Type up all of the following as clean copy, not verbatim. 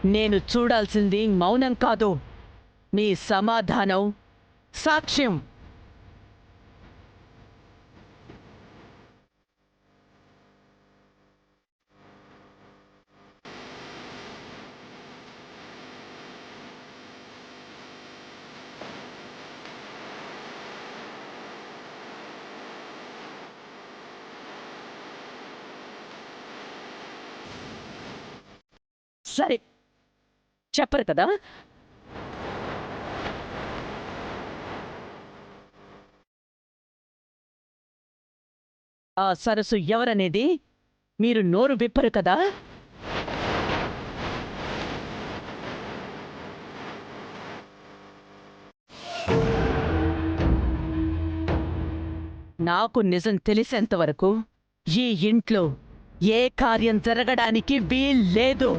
నేను చూడాల్సింది మౌనం కాదు, మీ సమాధానం, సాక్ష్యం. సరే, చెప్పరు కదా. ఆ సరస్సు ఎవరనేది మీరు నోరు విప్పరు కదా. నాకు నిజం తెలిసేంతవరకు ఈ ఇంట్లో ఏ కార్యం జరగడానికి వీల్లేదు.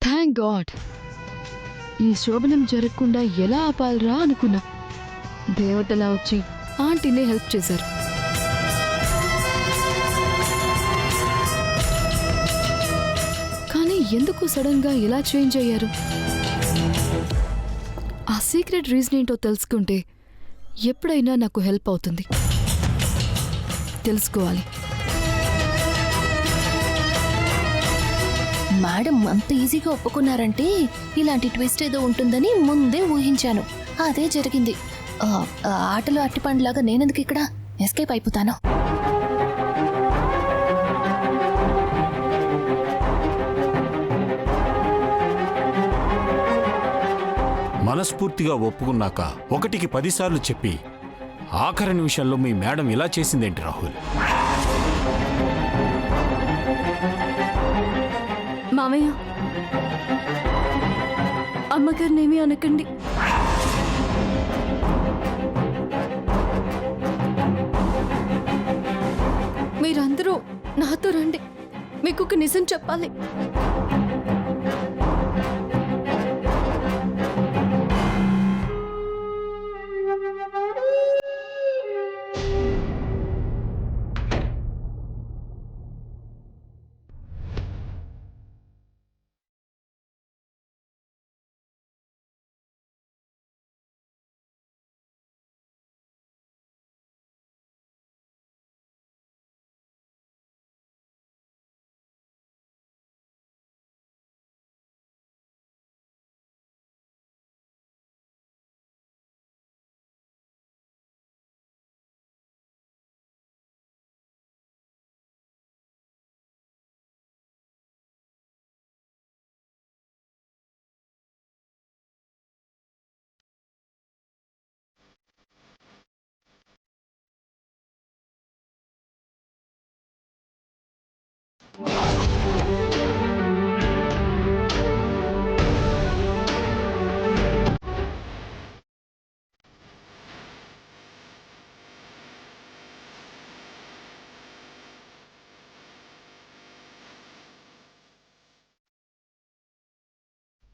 Thank God. ఈ శోభనం జరగకుండా ఎలా ఆపాలరా అనుకున్నా. దేవతలా వచ్చి ఆంటీనే హెల్ప్ చేశారు. కానీ ఎందుకు సడన్ గా ఇలా చేంజ్ అయ్యారు? ఆ సీక్రెట్ రీజన్ ఏంటో తెలుసుకుంటే ఎప్పుడైనా నాకు హెల్ప్ అవుతుంది. తెలుసుకోవాలి. మేడం అంత ఈజీగా ఒప్పుకున్నారంటే ఇలాంటి ట్విస్ట్ ఏదో ఉంటుందని ముందే ఊహించాను. అదే జరిగింది. ఆటలో అట్టిపండులాగా నేనెందుకు ఇక్కడ ఎస్కేప్ అయిపోతాను. మనస్ఫూర్తిగా ఒప్పుకున్నాక 1కి 10 సార్లు చెప్పి ఆఖరి నిమిషంలో మీ మేడం ఇలా చేసిందేంటి రాహుల్? మామయ్య, అమ్మగారినేమీ అనకండి. మీరందరూ నాతో రండి, మీకు ఒక నిజం చెప్పాలి.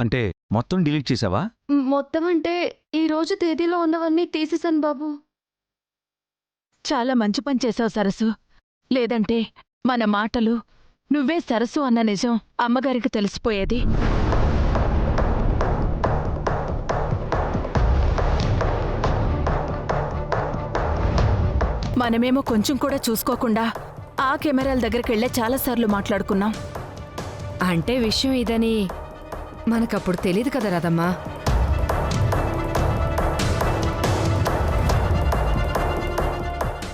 అంటే మొత్తం డిలీట్ చేసావా? మొత్తం అంటే ఈ రోజు తేదీలో ఉన్నవన్నీ తీసేశాను బాబు. చాలా మంచి పని చేశావు సరస్సు. లేదంటే మన మాటలు నువ్వే సరస్సు అన్న నిజం అమ్మగారికి తెలిసిపోయేది. మనమేమో కొంచెం కూడా చూసుకోకుండా ఆ కెమెరాల దగ్గరికెళ్లే చాలాసార్లు మాట్లాడుకున్నాం. అంటే విషయం ఇదని మనకప్పుడు తెలీదు కదా రాదమ్మా.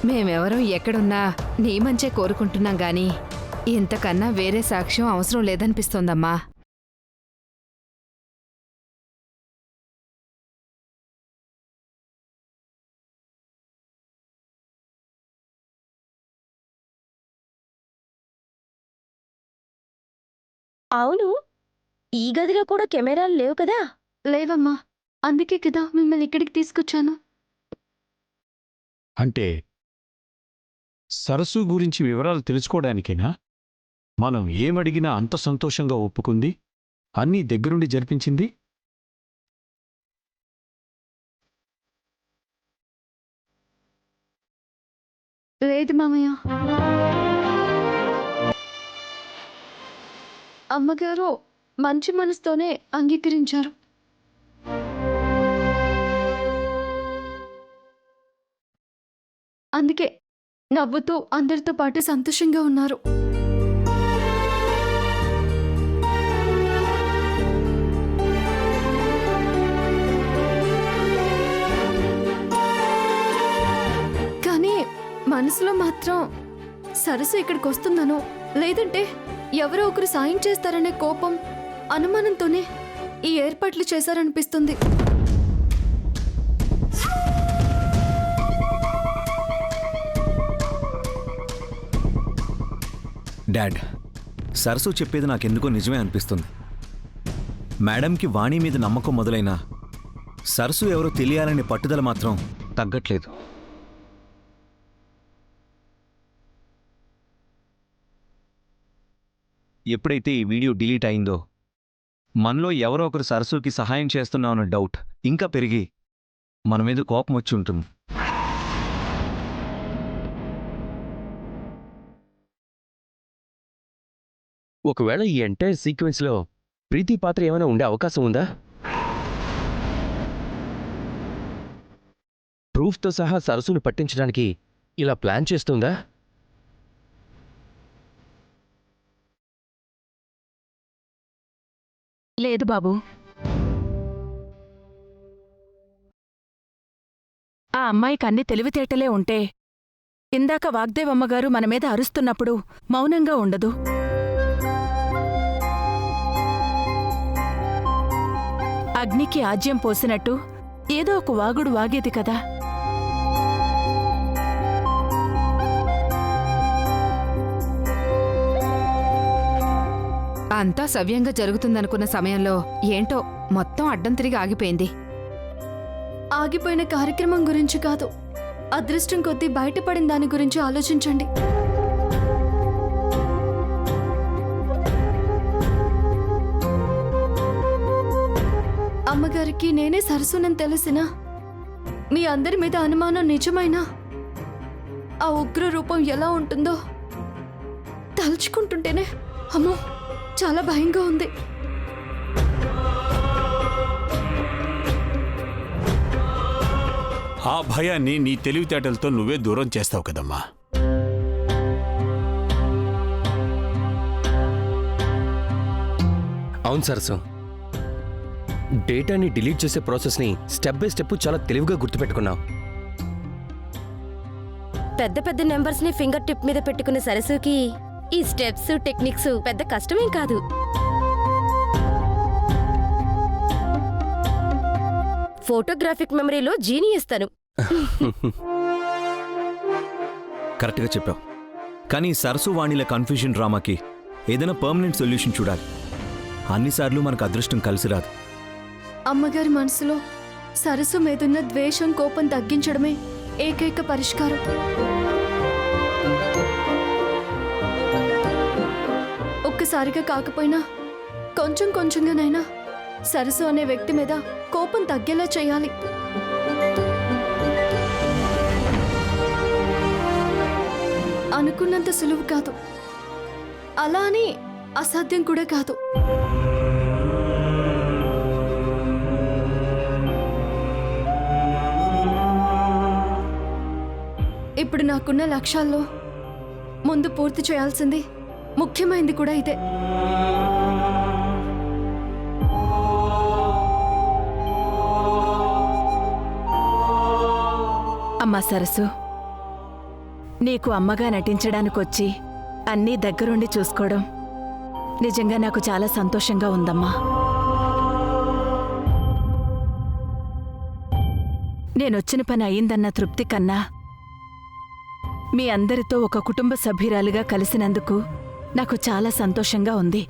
మేమెవరం ఎక్కడున్నా నీ మంచే కోరుకుంటున్నాం గాని ఇంతకన్నా వేరే సాక్ష్యం అవసరం లేదనిపిస్తోందమ్మా. అవును, ఈ గదిలో కూడా కెమెరాలు లేవు కదా? లేవమ్మా, అందుకే కదా మిమ్మల్ని ఇక్కడికి తీసుకొచ్చాను. అంటే సరస్సు గురించి వివరాలు తెలుసుకోవడానికేనా మనం ఏమడిగినా అంత సంతోషంగా ఒప్పుకుంది, అన్నీ దగ్గరుండి జరిపించింది? లేదు మామయ్య, అమ్మగారు మంచి మనసుతోనే అంగీకరించారు. అందుకే నవ్వుతూ అందరితో పాటు సంతోషంగా ఉన్నారు. కానీ మనసులో మాత్రం సరస్సు ఇక్కడికి వస్తుందనో లేదంటే ఎవరో ఒకరు సాయం చేస్తారనే కోపం, అనుమానంతోనే ఈ ఏర్పాట్లు చేశారనిపిస్తుంది. డాడ్, సరస్సు చెప్పేది నాకెందుకో నిజమే అనిపిస్తుంది. మేడంకి వాణి మీద నమ్మకం మొదలైనా సరస్సు ఎవరో తెలియాలనే పట్టుదల మాత్రం తగ్గట్లేదు. ఎప్పుడైతే ఈ వీడియో డిలీట్ అయిందో మనలో ఎవరో ఒకరు సరస్సుకి సహాయం చేస్తున్నామన్న డౌట్ ఇంకా పెరిగి మన మీద కోపం వచ్చి ఉంటుంది. ఒకవేళ ఈ ఎంటైర్ సీక్వెన్స్లో ప్రీతి పాత్ర ఏమైనా ఉండే అవకాశం ఉందా? ప్రూఫ్తో సహా సరస్సును పట్టించడానికి ఇలా ప్లాన్ చేస్తుందా? లేదు బాబు. ఆ అమ్మాయికి అన్ని తెలివితేటలే ఉంటే ఇందాక వాగ్దేవమ్మగారు మన మీద అరుస్తున్నప్పుడు మౌనంగా ఉండదు. అగ్నికి ఆజ్యం పోసినట్టు ఏదో ఒక వాగుడు వాగేది కదా. అంతా సవ్యంగా జరుగుతుందనుకున్న సమయంలో ఏంటో మొత్తం అడ్డం తిరిగి ఆగిపోయింది. ఆగిపోయిన కార్యక్రమం గురించి కాదు, అదృష్టం కొద్దీ బయటపడిన దాని గురించి ఆలోచించండి. అమ్మగారికి నేనే సరస్సునని తెలిసినా, మీ అందరి మీద అనుమానం నిజమైనా, ఆ ఉగ్ర రూపం ఎలా ఉంటుందో తలుచుకుంటుంటేనే అమ్మో చాలా భయంగా ఉంది. ఆ భయాన్ని నీ తెలివితేటలతో నువ్వే దూరం చేస్తావు కదమ్మా. అవును సరస్సు, డేటాని డిలీట్ చేసే ప్రాసెస్ని స్టెప్ బై స్టెప్ చాలా తెలివిగా గుర్తుపెట్టుకున్నావు. పెద్ద పెద్ద నెంబర్స్ ని ఫింగర్ టిప్ మీద పెట్టుకునే సరస్సుకి ఈ స్టెప్స్, టెక్నిక్స్ పెద్ద కష్టమేం కాదు. ఫోటోగ్రాఫిక్ మెమరీలో జీనియస్ తను. కరెక్ట్గా చెప్పావు. కానీ సరస్సు వాణిల కన్ఫ్యూజన్ డ్రామాకి ఏదైనా పర్మనెంట్ సొల్యూషన్ చూడాలి. అన్నిసార్లు మనకు అదృష్టం కలిసి రాదు. అమ్మగారి మనసులో సరస్సు మీదున్న ద్వేషం, కోపం తగ్గించడమే ఏకైక పరిష్కారం. ఒక్కసారిగా కాకపోయినా కొంచెం కొంచెంగానైనా సరస్సు అనే వ్యక్తి మీద కోపం తగ్గేలా చేయాలి. అనుకున్నంత సులువు కాదు, అలా అని అసాధ్యం కూడా కాదు. ఇప్పుడు నాకున్న లక్ష్యాల్లో ముందు పూర్తి చేయాల్సింది, ముఖ్యమైనది కూడా ఇదే. అమ్మా సరస్సు, నీకు అమ్మగా నటించడానికొచ్చి అన్నీ దగ్గరుండి చూసుకోవడం నిజంగా నాకు చాలా సంతోషంగా ఉందమ్మా. నేనొచ్చిన పని అయిందన్న తృప్తి కన్నా మీ అందరితో ఒక కుటుంబ సభ్యురాలుగా కలిసినందుకు నాకు చాలా సంతోషంగా ఉంది.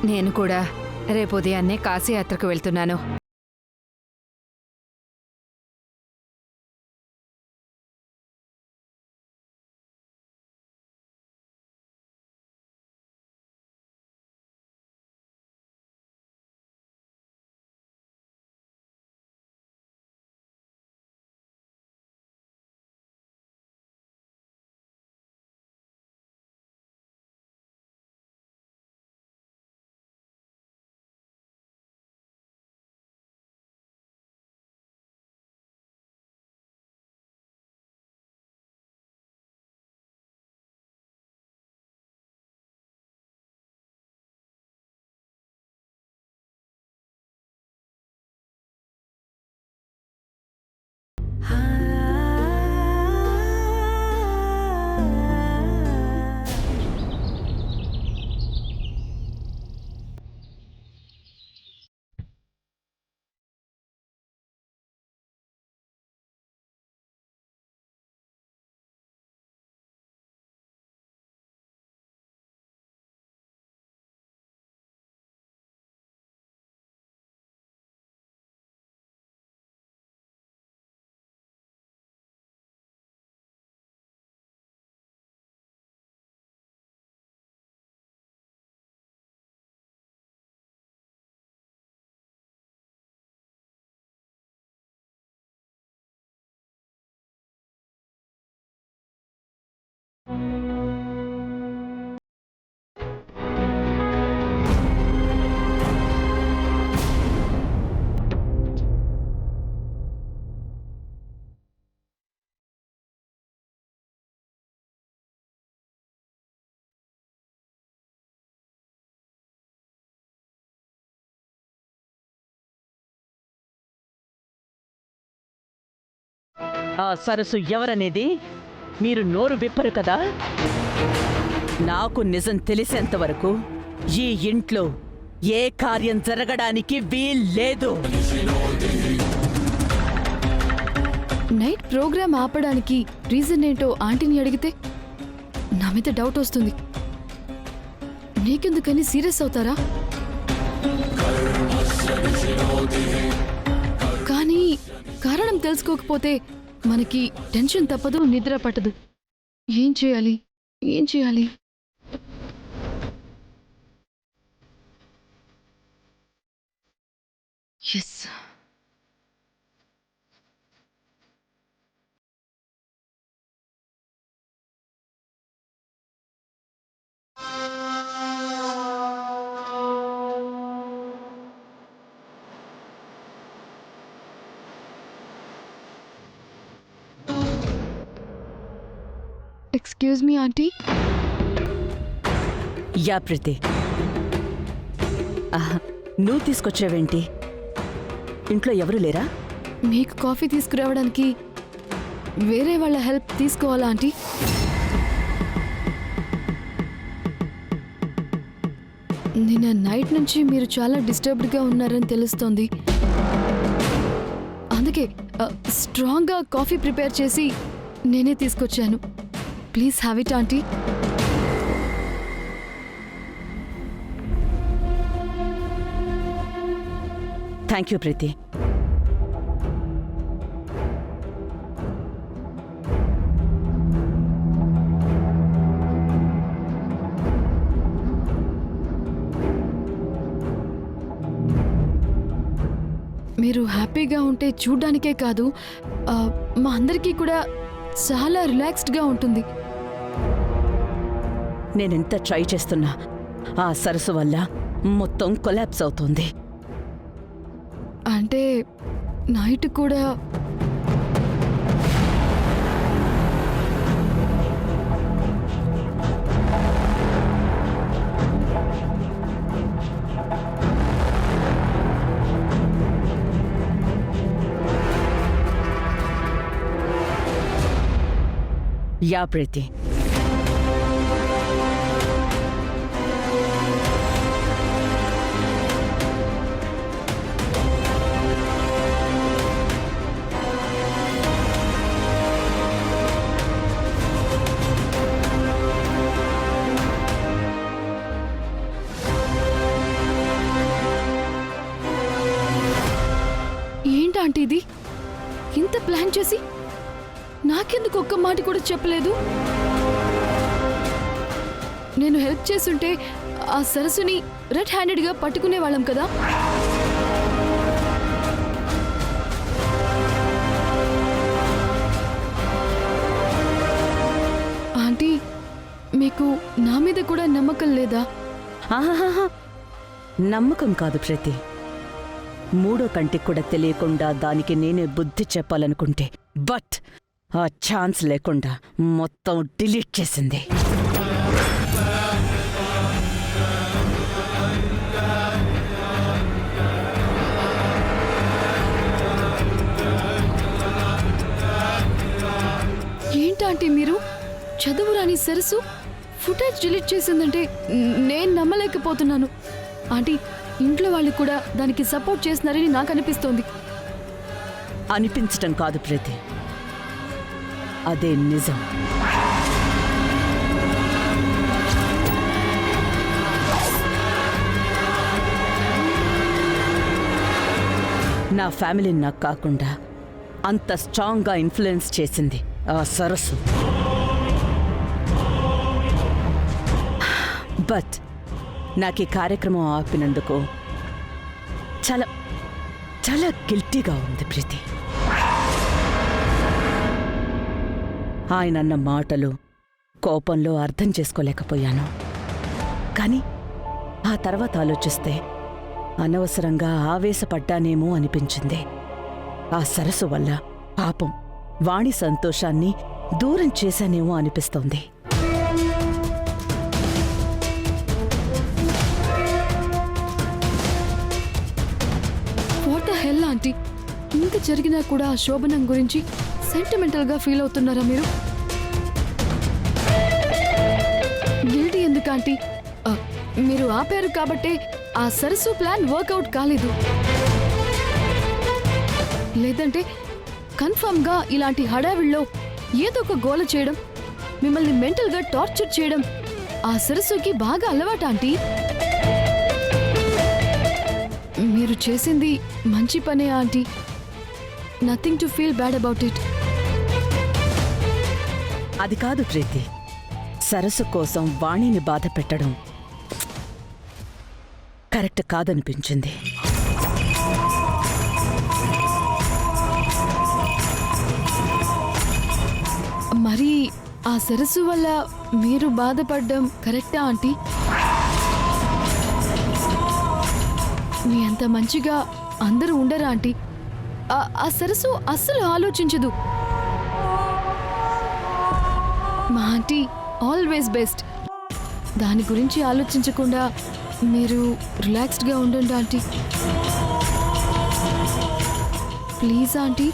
నేను కూడా రేపు ఉదయాన్నే కాశీయాత్రకు వెళ్తున్నాను. ఆ సరస్సు ఎవరనేది మీరు నోరు విప్పరు కదా. నాకు నిజం తెలిసేంత వరకు ఈ ఇంట్లో ఏ కార్యం జరగడానికి వీల్లేదు. నైట్ ప్రోగ్రామ్ ఆపడానికి రీజన్ ఏంటో ఆంటీని అడిగితే నా మీద డౌట్ వస్తుంది. నీకెందుకని సీరియస్ అవుతారా? కానీ కారణం తెలుసుకోకపోతే మనకి టెన్షన్ తప్పదు, నిద్ర పట్టదు. ఏం చేయాలి? Yes, excuse me aunty. Yeah Preethi, నువ్వు తీసుకొచ్చావేంటి? ఇంట్లో ఎవరు లేరా? మీకు కాఫీ తీసుకురావడానికి వేరే వాళ్ళ హెల్ప్ తీసుకోవాలా ఆంటీ? నిన్న నైట్ నుంచి మీరు చాలా డిస్టర్బ్డ్గా ఉన్నారని తెలుస్తోంది. అందుకే ఓకే, స్ట్రాంగ్గా కాఫీ ప్రిపేర్ చేసి నేనే తీసుకొచ్చాను. Please have it aunty. Thank you Preethi. మీరు హ్యాపీగా ఉంటే చూడ్డానికే కాదు, మా అందరికీ కూడా చాలా రిలాక్స్డ్గా ఉంటుంది. నేనెంత ట్రై చేస్తున్నా ఆ సరస్సు వల్ల మొత్తం కొలాప్స్ అవుతుంది. అంటే నైట్ కూడా యా ప్రీతి, ఏంటంటే ఇది ఇంత ప్లాన్ చేసి నాకెందుకు ఒక్క మాట కూడా చెప్పలేదు? నేను హెల్ప్ చేస్తుంటే ఆ సరస్సుని రెడ్ హ్యాండెడ్గా పట్టుకునే వాళ్ళం కదా. ఆంటీ, మీకు నా మీద కూడా నమ్మకం లేదా? ఆహాహా, నమ్మకం కాదు ప్రీతి. మూడో కంటికి కూడా తెలియకుండా దానికి నేనే బుద్ధి చెప్పాలనుకుంటే, బట్ ఆ ఛాన్స్ లేకుండా మొత్తం డిలీట్ చేసింది. ఏంటంటే మీరు చదువురాని సరస్సు ఫుటేజ్ డిలీట్ చేసిందంటే నేను నమ్మలేకపోతున్నాను. ఆంటీ, ఇంట్లో వాళ్ళు కూడా దానికి సపోర్ట్ చేస్తున్నారని నాకు అనిపిస్తోంది. అనిపించటం కాదు ప్రీతి, అదే నిజం. నా ఫ్యామిలీని నాకు కాకుండా అంత స్ట్రాంగ్గా ఇన్ఫ్లుయెన్స్ చేసింది ఆ సరస్సు. బట్ నాకు ఈ కార్యక్రమం ఆపినందుకు చాలా చాలా గిల్టీగా ఉంది ప్రీతి. ఆయన అన్న మాటలు కోపంలో అర్థం చేసుకోలేకపోయాను. కానీ ఆ తర్వాత ఆలోచిస్తే అనవసరంగా ఆవేశపడ్డానేమో అనిపించింది. ఆ సరస్సు వల్ల పాపం వాణి సంతోషాన్ని దూరం చేశానేమో అనిపిస్తోంది. వాట్ ద హెల్ ఆంటీ, ఇంత జరిగినా కూడా ఆ శోభనం గురించి సెంటిమెంటల్గా ఫీల్ అవుతున్నారా మీరు? గిల్టీ ఎందుకు ఆంటీ? మీరు ఆపారు కాబట్టే ఆ సరస్సు ప్లాన్ వర్కౌట్ కాలేదు. లేదంటే కన్ఫర్మ్గా ఇలాంటి హడావిడిలో ఏదో ఒక గోల చేయడం, మిమ్మల్ని మెంటల్గా టార్చర్ చేయడం ఆ సరస్సుకి బాగా అలవాటు ఆంటీ. మీరు చేసింది మంచి పనే aunty. Nothing to feel bad about it. అది కాదు ప్రీతి, సరస్సు కోసం వాణిని బాధ పెట్టడం కరెక్ట్ కాదనిపించింది. మరి ఆ సరస్సు వల్ల మీరు బాధపడ్డం కరెక్టా ఆంటీ? మీ అంత మంచిగా అందరూ ఉండరా ఆంటీ? ఆ సరస్సు అస్సలు ఆలోచించదు. మా ఆంటీ ఆల్వేస్ బెస్ట్. దాని గురించి ఆలోచించకుండా మీరు రిలాక్స్డ్గా ఉండండి ఆంటీ. Please aunty.